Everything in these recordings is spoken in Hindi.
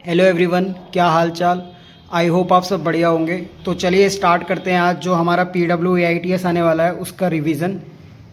हेलो एवरीवन, क्या हाल चाल। आई होप आप सब बढ़िया होंगे। तो चलिए स्टार्ट करते हैं आज जो हमारा PWAITS आने वाला है उसका रिवीजन।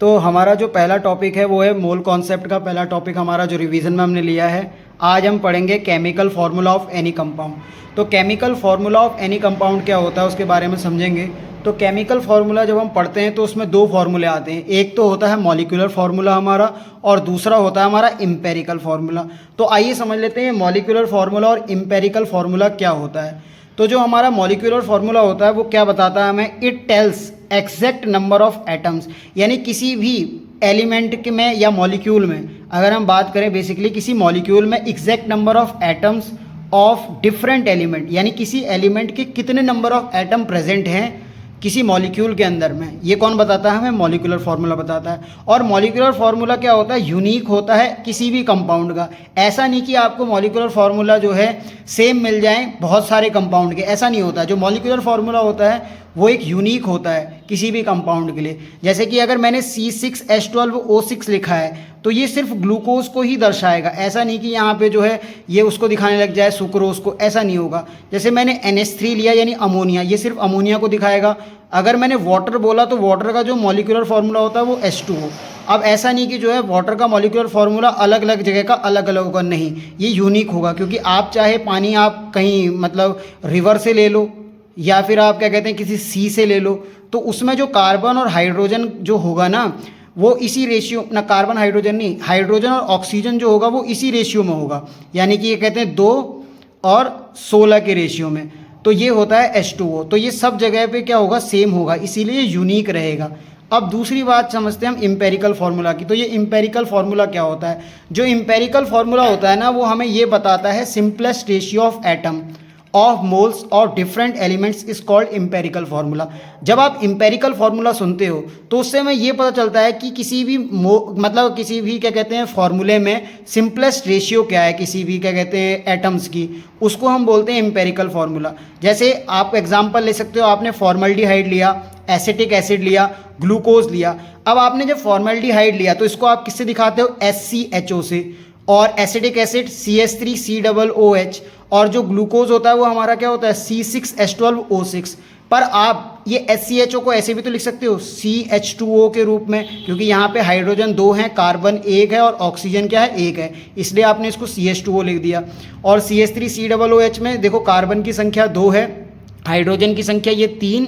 तो हमारा जो पहला टॉपिक है वो है मोल कॉन्सेप्ट का पहला टॉपिक हमारा जो रिवीजन में हमने लिया है। आज हम पढ़ेंगे chemical formula of any compound. तो chemical formula of any compound क्या होता है उसके बारे में समझेंगे। तो केमिकल फार्मूला जब हम पढ़ते हैं तो उसमें दो फार्मूले आते हैं, एक तो होता है मॉलिक्यूलर फार्मूला हमारा और दूसरा होता है हमारा इम्पेरिकल फार्मूला। तो आइए समझ लेते हैं मॉलिक्यूलर फार्मूला और इम्पेरिकल फार्मूला क्या होता है। तो जो हमारा मॉलिक्यूलर फार्मूला होता है वो क्या बताता है हमें, it tells exact number of atoms, यानी किसी भी एलिमेंट के में या मॉलिक्यूल में अगर हम बात करें बेसिकली किसी मॉलिक्यूल में exact number of atoms of different element, यानी किसी एलिमेंट के कितने नंबर ऑफ एटम प्रेजेंट हैं किसी मॉलिक्यूल के अंदर में, ये कौन बताता है हमें, मॉलिक्यूलर फार्मूला बताता है। और मॉलिक्यूलर फार्मूला क्या होता है, यूनिक होता है किसी भी कंपाउंड का। ऐसा नहीं कि आपको मॉलिक्यूलर फार्मूला जो है सेम मिल जाए बहुत सारे कंपाउंड के, ऐसा नहीं होता। जो मॉलिक्यूलर फार्मूला होता है वो एक यूनिक होता है किसी भी कंपाउंड के लिए। जैसे कि अगर मैंने C6H12O6 लिखा है तो ये सिर्फ ग्लूकोज को ही दर्शाएगा, ऐसा नहीं कि यहाँ पे जो है ये उसको दिखाने लग जाए सुक्रोज को, ऐसा नहीं होगा। जैसे मैंने NH3 लिया यानी अमोनिया, ये सिर्फ अमोनिया को दिखाएगा। अगर मैंने वाटर बोला तो वाटर का जो मॉलिक्यूलर फार्मूला होता है वो H2O। अब ऐसा नहीं कि जो है वाटर का मॉलिक्यूलर फार्मूला अलग अलग जगह का अलग अलग होगा, नहीं, ये यूनिक होगा। क्योंकि आप चाहे पानी आप कहीं मतलब रिवर से ले लो या फिर आप क्या कहते हैं किसी सी से ले लो, तो उसमें जो कार्बन और हाइड्रोजन जो होगा ना वो इसी रेशियो ना, कार्बन हाइड्रोजन नहीं, हाइड्रोजन और ऑक्सीजन जो होगा वो इसी रेशियो में होगा, यानी कि ये कहते हैं 2 और 16 के रेशियो में। तो ये होता है H2O। तो ये सब जगह पे क्या होगा, सेम होगा, इसीलिए यूनिक रहेगा। अब दूसरी बात समझते हैं हम इम्पेरिकल फार्मूला की। तो ये इम्पेरिकल फार्मूला क्या होता है, जो इम्पेरिकल फार्मूला होता है ना वो हमें ये बताता है simplest ratio of atom of moles और different elements is called empirical formula. जब आप इम्पेरिकल फार्मूला सुनते हो तो उससे हमें ये पता चलता है कि किसी भी मतलब किसी भी क्या कहते हैं फार्मूले में सिंपलेस्ट रेशियो क्या है किसी भी क्या कहते हैं एटम्स की, उसको हम बोलते हैं इम्पेरिकल फार्मूला। जैसे आप एग्जांपल ले सकते हो, आपने फॉर्मल्डिहाइड लिया, एसिटिक एसिड लिया, ग्लूकोज लिया। अब आपने जब फॉर्मल्डिहाइड लिया तो इसको आप किससे दिखाते हो, SCHO से, और एसिटिक एसिड CH3COOH, और जो ग्लूकोज होता है वो हमारा क्या होता है C6H12O6। पर आप ये SCHO को ऐसे भी तो लिख सकते हो CH2O के रूप में, क्योंकि यहाँ पे हाइड्रोजन 2 हैं, कार्बन 1 है और ऑक्सीजन क्या है 1 है, इसलिए आपने इसको CH2O लिख दिया। और CH3COOH में देखो कार्बन की संख्या 2 है, हाइड्रोजन की संख्या ये 3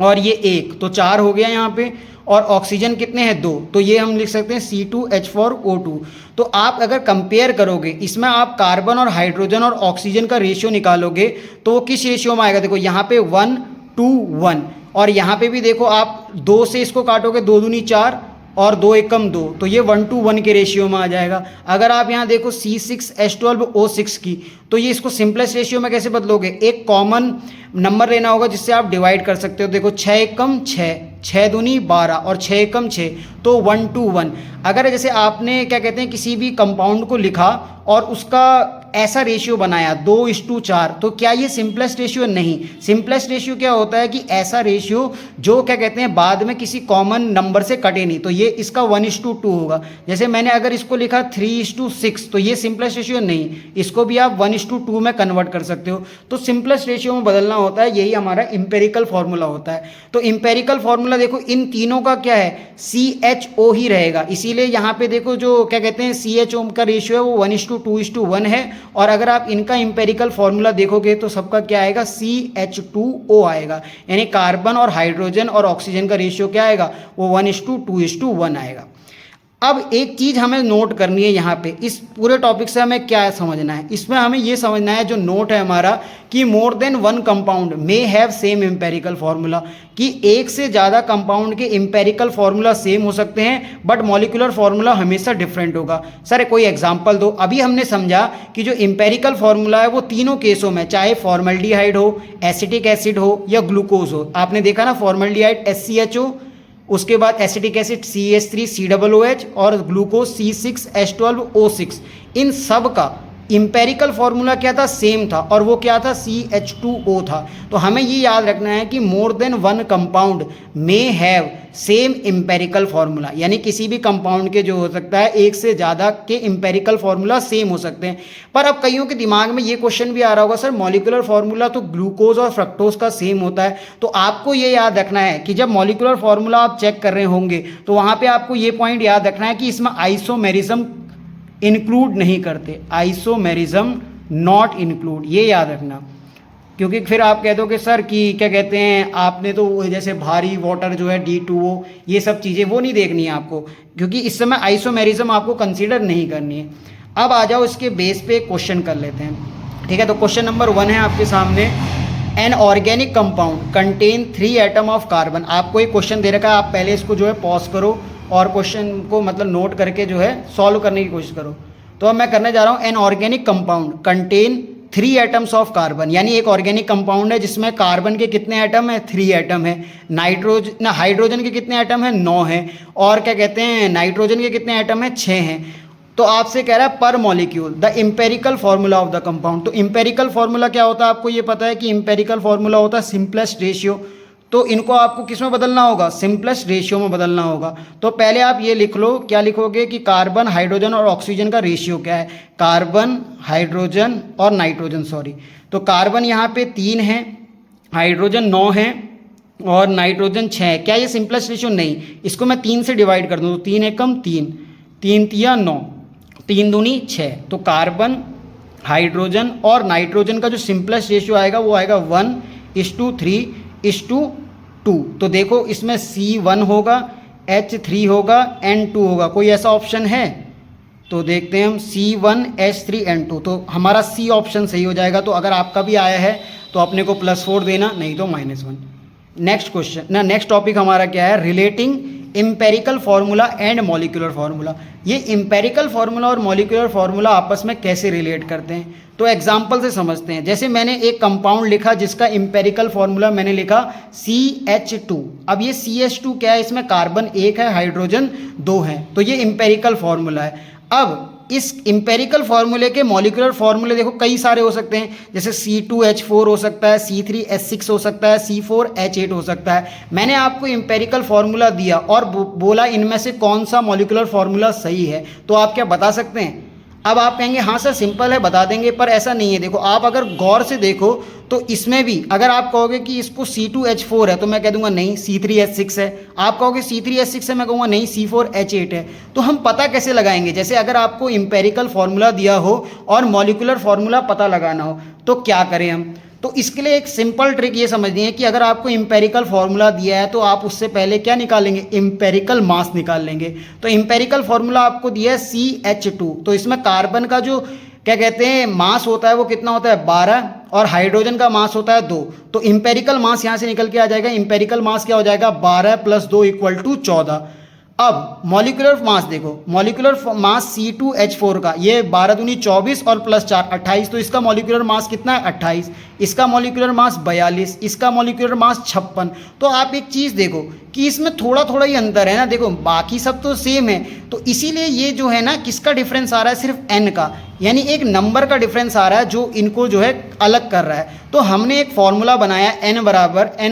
और ये 1, तो 4 हो गया यहाँ पे, और ऑक्सीजन कितने हैं 2, तो ये हम लिख सकते हैं C2H4O2। तो आप अगर कंपेयर करोगे इसमें आप कार्बन और हाइड्रोजन और ऑक्सीजन का रेशियो निकालोगे तो वो किस रेशियो में आएगा, देखो यहाँ पे 1:1, और यहाँ पे भी देखो आप 2 से इसको काटोगे, 2 दूनी 4 और 2 एकम 2, तो ये 1:1 के रेशियो में आ जाएगा। अगर आप यहाँ देखो C6H12O6 की, तो ये इसको सिंपलेस्ट रेशियो में कैसे बदलोगे, एक कॉमन नंबर लेना होगा जिससे आप डिवाइड कर सकते हो। देखो 6 एकम 6, 6 दूनी 12 और 6 एकम 6, तो 1:1। अगर जैसे आपने क्या कहते हैं किसी भी कंपाउंड को लिखा और उसका ऐसा रेशियो बनाया 2:4, तो क्या ये सिंपलेस्ट रेशियो, नहीं। सिंपलेस्ट रेशियो क्या होता है कि ऐसा रेशियो जो क्या कहते हैं बाद में किसी कॉमन नंबर से कटे नहीं, तो ये इसका 1:2 होगा। जैसे मैंने अगर इसको लिखा 3:6, तो ये सिंपलेस्ट रेशियो नहीं, इसको भी आप 1:2 में कन्वर्ट कर सकते हो। तो सिंपलेस्ट रेशियो में बदलना होता है, यही हमारा इम्पेरिकल फार्मूला होता है। तो इम्पेरिकल फार्मूला देखो इन तीनों का क्या है, CHO ही रहेगा, इसीलिए यहाँ पे देखो जो क्या कहते हैं CHO का रेशियो है वो 1:2:1 है। और अगर आप इनका इम्पेरिकल फार्मूला देखोगे तो सबका क्या आएगा, CH2O आएगा, यानी कार्बन और हाइड्रोजन और ऑक्सीजन का रेशियो क्या आएगा, वो 1:2:1 आएगा। अब एक चीज़ हमें नोट करनी है यहाँ पे, इस पूरे टॉपिक से हमें क्या समझना है, इसमें हमें ये समझना है जो नोट है हमारा कि more than one compound may have same empirical formula, कि एक से ज़्यादा कंपाउंड के इम्पेरिकल फार्मूला सेम हो सकते हैं बट मॉलिक्यूलर फार्मूला हमेशा डिफरेंट होगा। सर कोई एग्जांपल दो। अभी हमने समझा कि जो इम्पेरिकल फार्मूला है वो तीनों केसों में, चाहे फॉर्मल्डिहाइड हो, एसिटिक एसिड हो या ग्लूकोज हो, आपने देखा ना फॉर्मल्डिहाइड SCHO, उसके बाद एसिटिक एसिड CH3COOH और ग्लूकोज C6H12O6, इन सब का इम्पेरिकल फार्मूला क्या था, सेम था, और वो क्या था, CH2O था। तो हमें ये याद रखना है कि more than one compound may have same empirical formula, यानी किसी भी कंपाउंड के जो हो सकता है एक से ज़्यादा के इम्पेरिकल फार्मूला सेम हो सकते हैं। पर अब कईयों के दिमाग में ये क्वेश्चन भी आ रहा होगा, सर मॉलिक्यूलर फार्मूला तो ग्लूकोज और फ्रक्टोज का सेम होता है। तो आपको ये याद रखना है कि जब मॉलिक्यूलर फार्मूला आप चेक कर रहे होंगे तो वहाँ पे आपको ये पॉइंट याद रखना है कि इसमें आइसोमेरिज्म इंक्लूड नहीं करते, आइसोमेरिज्म नॉट इंक्लूड, ये याद रखना। क्योंकि फिर आप कह दो कि सर कि क्या कहते हैं आपने तो जैसे भारी वाटर जो है D2O ये सब चीज़ें वो नहीं देखनी है आपको, क्योंकि इस समय आइसोमेरिज्म आपको कंसीडर नहीं करनी है। अब आ जाओ इसके बेस पे क्वेश्चन कर लेते हैं, ठीक है। तो क्वेश्चन नंबर 1 है आपके सामने, an organic compound contain 3 atom of carbon. आपको एक क्वेश्चन दे रखा है, आप पहले इसको जो है पॉज करो और क्वेश्चन को मतलब नोट करके जो है सॉल्व करने की कोशिश करो। तो अब मैं करने जा रहा हूँ, an organic compound contain 3 atoms of carbon, यानी एक ऑर्गेनिक कंपाउंड है जिसमें कार्बन के कितने एटम है, 3 एटम है। नाइट्रोजन हाइड्रोजन के कितने एटम है, 9 है। और क्या कहते हैं नाइट्रोजन के कितने एटम है, 6 हैं। तो आपसे कह रहा है पर molecule the empirical formula of the compound. तो इम्पेरिकल फार्मूला क्या होता है, आपको ये पता है कि इम्पेरिकल फार्मूला होता है सिंपलेस्ट रेशियो। तो इनको आपको किस में बदलना होगा, सिंपलेस्ट रेशियो में बदलना होगा। तो पहले आप ये लिख लो, क्या लिखोगे कि कार्बन हाइड्रोजन और ऑक्सीजन का रेशियो क्या है, कार्बन हाइड्रोजन और नाइट्रोजन, सॉरी। तो कार्बन यहाँ पे 3 है, हाइड्रोजन 9 है और नाइट्रोजन 6 है। क्या ये सिंपलेस्ट रेशियो, नहीं। इसको मैं 3 से डिवाइड कर दूँ तो 3 एकम 3, 3 तिया 9, 3 दूनी 6। तो कार्बन हाइड्रोजन और नाइट्रोजन का जो सिंपलेस्ट रेशियो आएगा वो आएगा 1:3:2। तो देखो इसमें C1 होगा, H3 होगा, N2 होगा। कोई ऐसा ऑप्शन है तो देखते हैं हम, C1H3N2। तो हमारा C ऑप्शन सही हो जाएगा। तो अगर आपका भी आया है तो अपने को +4 देना, नहीं तो -1। नेक्स्ट क्वेश्चन ना, नेक्स्ट टॉपिक हमारा क्या है, relating empirical formula and molecular formula. ये इम्पेरिकल फार्मूला और मॉलिक्यूलर फार्मूला आपस में कैसे रिलेट करते हैं, तो एग्जाम्पल से समझते हैं। जैसे मैंने एक कंपाउंड लिखा जिसका इम्पेरिकल फार्मूला मैंने लिखा CH2। अब ये CH2 क्या है, इसमें कार्बन 1 है, हाइड्रोजन 2 है। तो ये इम्पेरिकल फार्मूला है। अब इस इम्पेरिकल फार्मूले के मॉलिक्यूलर फार्मूले देखो कई सारे हो सकते हैं, जैसे C2H4 हो सकता है, C3H6 हो सकता है, C4H8 हो सकता है। मैंने आपको इम्पेरिकल फार्मूला दिया और बोला इनमें से कौन सा मॉलिक्यूलर फार्मूला सही है, तो आप क्या बता सकते हैं। अब आप कहेंगे हाँ सर सिंपल है, बता देंगे, पर ऐसा नहीं है। देखो आप अगर गौर से देखो तो इसमें भी अगर आप कहोगे कि इसको C2H4 है तो मैं कह दूंगा नहीं C3H6 है। आप कहोगे C3H6 है, मैं कहूँगा नहीं C4H8 है। तो हम पता कैसे लगाएंगे, जैसे अगर आपको इम्पेरिकल फार्मूला दिया हो और मॉलिक्यूलर फार्मूला पता लगाना हो तो क्या करें हम। तो इसके लिए एक सिंपल ट्रिक ये समझनी है कि अगर आपको इम्पेरिकल फार्मूला दिया है तो आप उससे पहले क्या निकालेंगे, इम्पेरिकल मास निकाल लेंगे। तो इम्पेरिकल फार्मूला आपको दिया है CH2, तो इसमें कार्बन का जो क्या कहते हैं मास होता है वो कितना होता है 12, और हाइड्रोजन का मास होता है 2। तो इम्पेरिकल मास यहाँ से निकल के आ जाएगा, इम्पेरिकल मास क्या हो जाएगा 12 + 2 = 14। अब मॉलिक्यूलर मास देखो, मॉलिक्यूलर मास C2H4 का ये 12 दूनी 24 और +4 28। तो इसका मॉलिक्यूलर मास कितना है 28, इसका मॉलिक्यूलर मास 42, इसका मॉलिक्यूलर मास 56। तो आप एक चीज़ देखो कि इसमें थोड़ा थोड़ा ही अंतर है ना, देखो बाकी सब तो सेम है। तो इसीलिए ये जो है ना किसका डिफरेंस आ रहा है, सिर्फ n का, यानी एक नंबर का डिफरेंस आ रहा है जो इनको जो है अलग कर रहा है। तो हमने एक फॉर्मूला बनाया n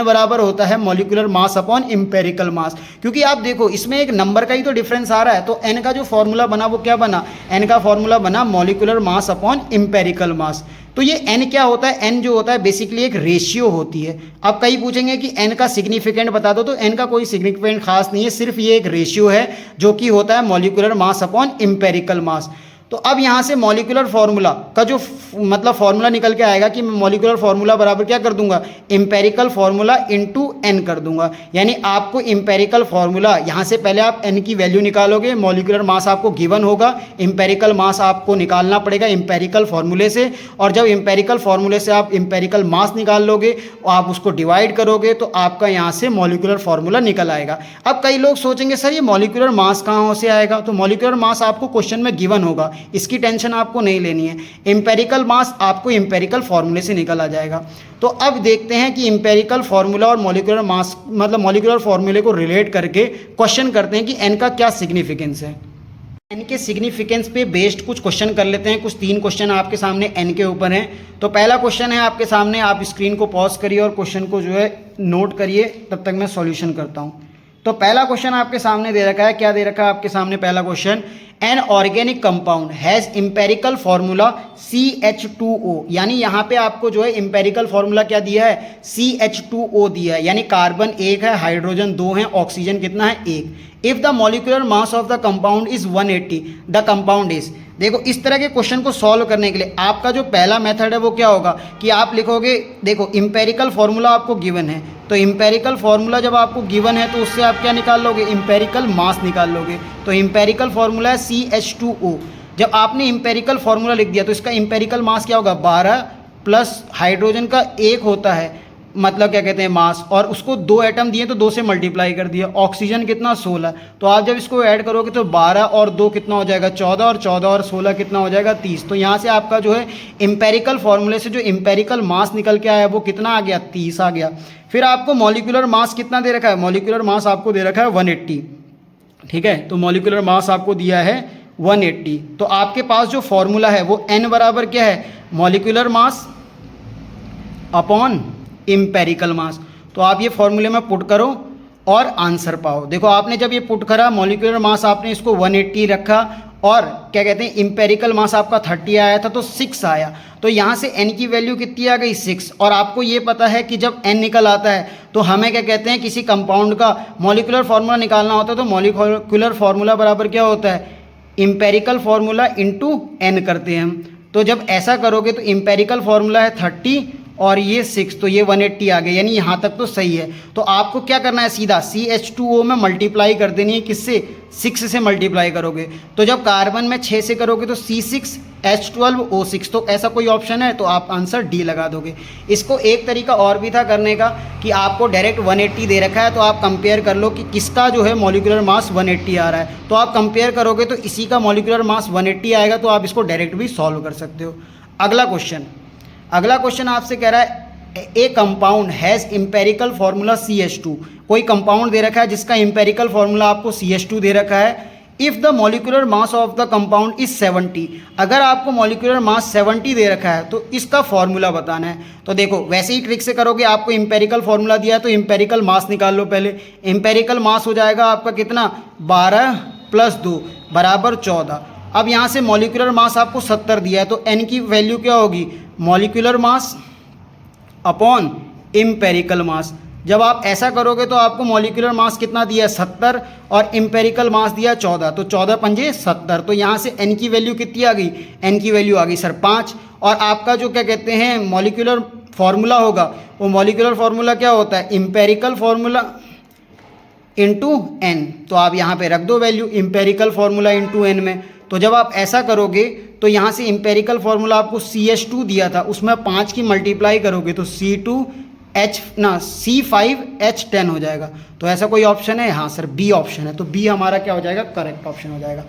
बराबर होता है मॉलिक्यूलर मास अपॉन इम्पेरिकल मास। क्योंकि आप देखो इसमें एक नंबर का ही तो डिफरेंस आ रहा है, तो n का जो फॉर्मूला बना वो क्या बना, n का फॉर्मूला बना मॉलिक्यूलर मास अपॉन इम्पेरिकल मास। तो ये n क्या होता है, n जो होता है बेसिकली एक रेशियो होती है। अब कई पूछेंगे कि n का सिग्निफिकेंट बता दो, तो n का कोई सिग्निफिकेंट खास नहीं है, सिर्फ ये एक रेशियो है जो कि होता है मॉलिक्यूलर मास अपॉन इम्पेरिकल मास। तो अब यहाँ से मॉलिक्यूलर फार्मूला का जो मतलब फार्मूला निकल के आएगा कि मैं मॉलिक्यूलर फार्मूला बराबर क्या कर दूंगा, इम्पेरिकल फार्मूला इंटू n कर दूंगा। यानी आपको इम्पेरिकल फार्मूला यहाँ से पहले आप n की वैल्यू निकालोगे, मॉलिक्यूलर मास आपको गिवन होगा, इम्पेरिकल मास आपको निकालना पड़ेगा इम्पेरिकल फार्मूले से, और जब इम्पेरिकल फार्मूले से आप इम्पेरिकल मास निकाल लोगे और आप उसको डिवाइड करोगे तो आपका यहाँ से मॉलिक्यूलर फार्मूला निकल आएगा। अब कई लोग सोचेंगे सर ये मॉलिक्यूलर मास कहाँ से आएगा, तो मॉलिक्यूलर मास आपको क्वेश्चन में गिवन होगा, इसकी टेंशन आपको नहीं लेनी है। इम्पेरिकल मास आपको इम्पेरिकल फार्मूले से निकल आ जाएगा। तो अब देखते हैं कि इम्पेरिकल फार्मूला और मॉलिक्यूलर मास मतलब मॉलिक्यूलर फार्मूले को रिलेट करके क्वेश्चन करते हैं कि n का क्या सिग्निफिकेंस है। एन के सिग्निफिकेंस पे बेस्ड कुछ क्वेश्चन कर लेते हैं। कुछ 3 क्वेश्चन आपके सामने एन के ऊपर हैं। तो पहला क्वेश्चन है आपके सामने, आप स्क्रीन को पॉज करिए और क्वेश्चन को जो है नोट करिए, तब तक मैं सॉल्यूशन करता हूँ। तो पहला क्वेश्चन आपके सामने दे रखा है, क्या दे रखा है आपके सामने पहला question, an organic compound has empirical formula CH2O, यानी यहाँ पे आपको जो है इम्पेरिकल फॉर्मूला क्या दिया है, CH2O दिया है, यानी कार्बन 1 है, हाइड्रोजन 2 है, ऑक्सीजन कितना है 1। If the molecular mass of the compound is 180, the compound is. देखो इस तरह के क्वेश्चन को सॉल्व करने के लिए आपका जो पहला मेथड है वो क्या होगा कि आप लिखोगे, देखो इम्पेरिकल फॉर्मूला आपको गिवन है, तो इम्पेरिकल फॉर्मूला जब आपको गिवन है तो उससे आप क्या निकाल लोगे, इम्पेरिकल मास निकाल लोगे। तो इम्पेरिकल फॉर्मूला है CH2O। जब आपने इम्पेरिकल फॉर्मूला लिख दिया तो इसका इम्पेरिकल मास क्या होगा, 12 प्लस हाइड्रोजन का 1 होता है, मतलब क्या कहते हैं मास, और उसको 2 एटम दिए तो 2 से मल्टीप्लाई कर दिया। ऑक्सीजन कितना 16, तो आप जब इसको ऐड करोगे तो 12 और 2 कितना हो जाएगा 14, और 14 और 16 कितना हो जाएगा 30। तो यहाँ से आपका जो है इम्पेरिकल फॉर्मूले से जो इम्पेरिकल मास निकल के आया वो कितना आ गया, 30 आ गया। फिर आपको मॉलिक्यूलर मास कितना दे रखा है, मॉलिक्यूलर मास आपको दे रखा है 180, ठीक है। तो मॉलिक्यूलर मास आपको दिया है 180। तो आपके पास जो फॉर्मूला है वो n बराबर क्या है, मॉलिक्यूलर मास अपॉन इम्पेरिकल मास। तो आप ये फॉर्मूले में पुट करो और आंसर पाओ। देखो आपने जब ये पुट करा, मॉलिक्यूलर मास आपने इसको 180 रखा और क्या कहते हैं इम्पेरिकल मास आपका 30 आया था तो 6 आया। तो यहाँ से n की वैल्यू कितनी आ गई 6। और आपको ये पता है कि जब n निकल आता है तो हमें क्या कहते हैं, किसी कंपाउंड का मॉलिक्यूलर फार्मूला निकालना होता है तो मॉलिक्यूलर फार्मूला बराबर क्या होता है, इम्पेरिकल फार्मूला इंटू n करते हैं हम। तो जब ऐसा करोगे तो इम्पेरिकल फार्मूला है 30 और ये 6, तो ये 180 आ गया, यानी यहाँ तक तो सही है। तो आपको क्या करना है, सीधा CH2O में मल्टीप्लाई कर देनी है, किससे, 6 से मल्टीप्लाई करोगे। तो जब कार्बन में 6 से करोगे तो C6H12O6, तो ऐसा कोई ऑप्शन है तो आप आंसर डी लगा दोगे। इसको एक तरीका और भी था करने का कि आपको डायरेक्ट 180 दे रखा है तो आप कंपेयर कर लो कि किसका जो है मॉलिक्यूलर मास 180 आ रहा है। तो आप कंपेयर करोगे तो इसी का मॉलिक्यूलर मास 180 आएगा, तो आप इसको डायरेक्ट भी सॉल्व कर सकते हो। अगला क्वेश्चन आपसे कह रहा है ए compound has empirical formula CH2। कोई कंपाउंड दे रखा है जिसका इम्पेरिकल फार्मूला आपको CH2 दे रखा है। If the molecular mass of the compound is 70, अगर आपको मॉलिक्यूलर मास 70 दे रखा है तो इसका फार्मूला बताना है। तो देखो वैसे ही ट्रिक से करोगे, आपको इम्पेरिकल फार्मूला दिया है तो इम्पेरिकल मास निकाल लो पहले। इम्पेरिकल मास हो जाएगा आपका कितना, 12 + 2 = 14। अब यहाँ से मॉलिक्यूलर मास आपको 70 दिया है तो n की वैल्यू क्या होगी, मॉलिक्यूलर मास अपॉन इम्पेरिकल मास। जब आप ऐसा करोगे तो आपको मॉलिक्यूलर मास कितना दिया है 70 और इम्पेरिकल मास दिया 14, तो 14 पंजे 70। तो यहाँ से n की वैल्यू कितनी आ गई, n की वैल्यू आ गई सर 5। और आपका जो क्या कहते हैं मॉलिक्यूलर फार्मूला होगा, वो मॉलिक्यूलर फार्मूला क्या होता है, इम्पेरिकल फार्मूला इंटू n। तो आप यहाँ पे रख दो value empirical formula into n में। तो जब आप ऐसा करोगे तो यहाँ से इम्पेरिकल फार्मूला आपको CH2 दिया था, उसमें 5 की मल्टीप्लाई करोगे तो C5H10 हो जाएगा। तो ऐसा कोई ऑप्शन है, हाँ सर बी ऑप्शन है। तो बी हमारा क्या हो जाएगा, करेक्ट ऑप्शन हो जाएगा।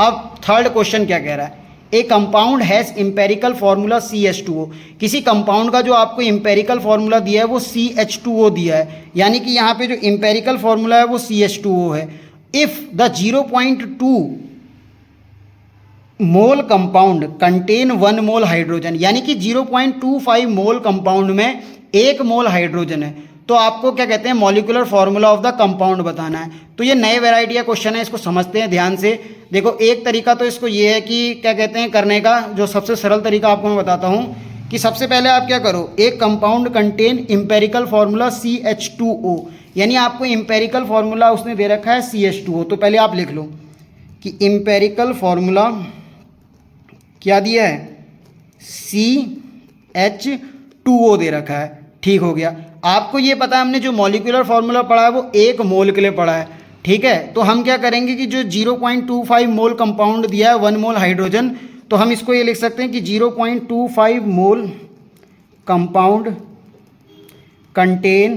अब थर्ड क्वेश्चन क्या कह रहा है, ए compound has empirical formula CH2O। किसी कंपाउंड का जो आपको इम्पेरिकल फार्मूला दिया है वो CH2O दिया है, यानी कि यहाँ पे जो इम्पेरिकल फार्मूला है वो CH2O है। If the 0.2 mole compound contain 1 mole hydrogen, यानी कि 0.25 मोल कंपाउंड में 1 मोल हाइड्रोजन है, तो आपको क्या कहते हैं molecular formula of the compound बताना है। तो ये नए वैरायटी का क्वेश्चन है, इसको समझते हैं ध्यान से। देखो एक तरीका तो इसको ये है कि क्या कहते हैं करने का, जो सबसे सरल तरीका आपको मैं बताता हूँ कि सबसे पहले आप क्या करो, एक compound contain empirical formula CH2O, यानी आपको इम्पेरिकल फार्मूला उसने दे रखा है CH2O। तो पहले आप लिख लो कि इम्पेरिकल फार्मूला क्या दिया है, CH2O दे रखा है, ठीक हो गया। आपको ये पता है हमने जो मॉलिक्यूलर फार्मूला पढ़ा है वो 1 मोल के लिए पढ़ा है, ठीक है। तो हम क्या करेंगे कि जो 0.25 मोल कंपाउंड दिया है 1 मोल हाइड्रोजन, तो हम इसको ये लिख सकते हैं कि 0.25 मोल कंपाउंड कंटेन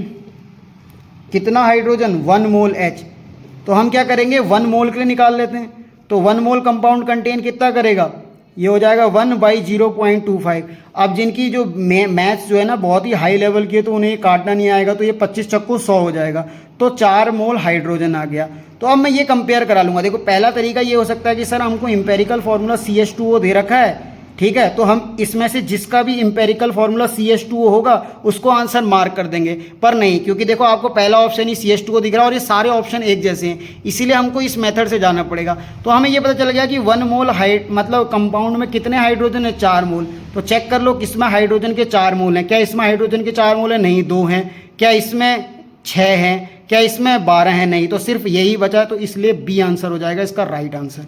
कितना हाइड्रोजन, 1 मोल H। तो हम क्या करेंगे 1 मोल के लिए निकाल लेते हैं। तो 1 मोल कंपाउंड कंटेन कितना करेगा, ये हो जाएगा 1/0.25। अब जिनकी जो मैथ्स जो है ना बहुत ही हाई लेवल की है तो उन्हें ये काटना नहीं आएगा, तो ये 25 चक्कू 100 हो जाएगा, तो 4 मोल हाइड्रोजन आ गया। तो अब मैं ये कंपेयर करा लूँगा। देखो पहला तरीका ये हो सकता है कि सर हमको इंपेरिकल फार्मूला CH2O दे रखा है, ठीक है, तो हम इसमें से जिसका भी इंपेरिकल फार्मूला CH2O होगा उसको आंसर मार्क कर देंगे। पर नहीं, क्योंकि देखो आपको पहला ऑप्शन ही CH2O दिख रहा है और ये सारे ऑप्शन एक जैसे हैं, इसीलिए हमको इस मेथड से जाना पड़ेगा। तो हमें ये पता चल गया कि 1 मोल मतलब कंपाउंड में कितने हाइड्रोजन है, 4 मोल। तो चेक कर लो किसमें हाइड्रोजन के 4 मोल हैं। क्या इसमें हाइड्रोजन के 4 मोल हैं? नहीं, 2 हैं। क्या इसमें 6 हैं? क्या इसमें 12 हैं? नहीं। तो सिर्फ यही बचा, तो इसलिए बी आंसर हो जाएगा इसका राइट आंसर।